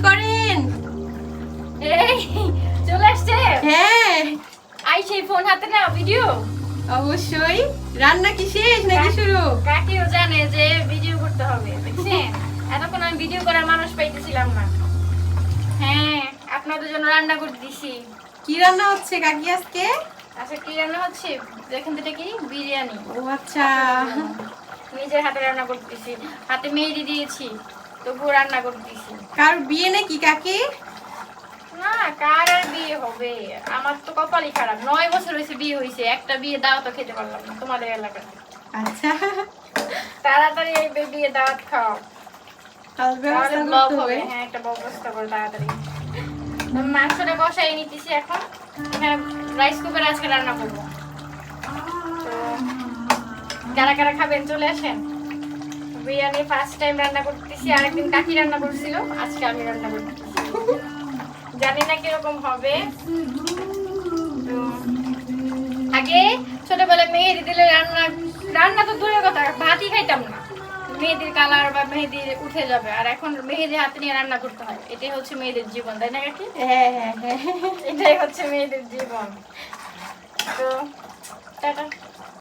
করেন? এই চলে আসছে। হ্যাঁ আই সেই ফোন হাতে না ভিডিও। অবশ্যই। রান্না কি শেষ নাকি শুরু? কাকিও জানে যে ভিডিও করতে হবে, দেখছেন? এতক্ষণ আমি ভিডিও করার মানুষ পাইতেছিলাম না। হ্যাঁ, আপনাদের জন্য রান্না করে দিছি। কি রান্না হচ্ছে কাকি আজকে? আচ্ছা, কি রান্না হচ্ছে দেখেন তো, এটা কি বিরিয়ানি। ও আচ্ছা। নিজের হাতে রান্না করতেছি, হাতে মেহেদি দিয়েছি, তবুও রান্না করতেছি। কার বিয়ে নাকি কাকি? না, কার আর বিয়ে হবে? আমার তো কপালই খারাপ। 9 বছর হয়েছে বিয়ে হয়েছে, একটা বিয়ে দাওয়াত খেতে পারলাম না তোমাদের এলাকাতে। আচ্ছা, তাড়াতাড়ি এই বিয়ে দাওয়াত খাও, তাহলে তাহলে ব্যবস্থা ব্লগ করতে হবে। হবে। হ্যাঁ, একটা ব্যবস্থা করো তাড়াতাড়ি। মাংসটা কষাই নিতেছি এখন। এখানে রাইস কুকারে আজকে রান্না করবো। তো কারা কারা খাবেন চলে আসেন। বিরিয়ানি ফার্স্ট টাইম রান্না করতেছি, আরেকদিন কাকি রান্না করছিল, আজকে আমি রান্না করতেছি। জানি না কিরকম হবে। তো আগে ছোটবেলায় মেহেদি দিলে রান্না রান্না তো দূরের কথা, ভাতই খাইতাম না। মেহেদির কালার বা মেহেদি উঠে যাবে, আর এখন মেহেদি হাতে নিয়ে রান্না করতে হয়। এটাই হচ্ছে মেয়েদের জীবন, তাই না কাকি? হ্যাঁ হ্যাঁ হ্যাঁ। এটাই হচ্ছে মেয়েদের জীবন। তো টাটা।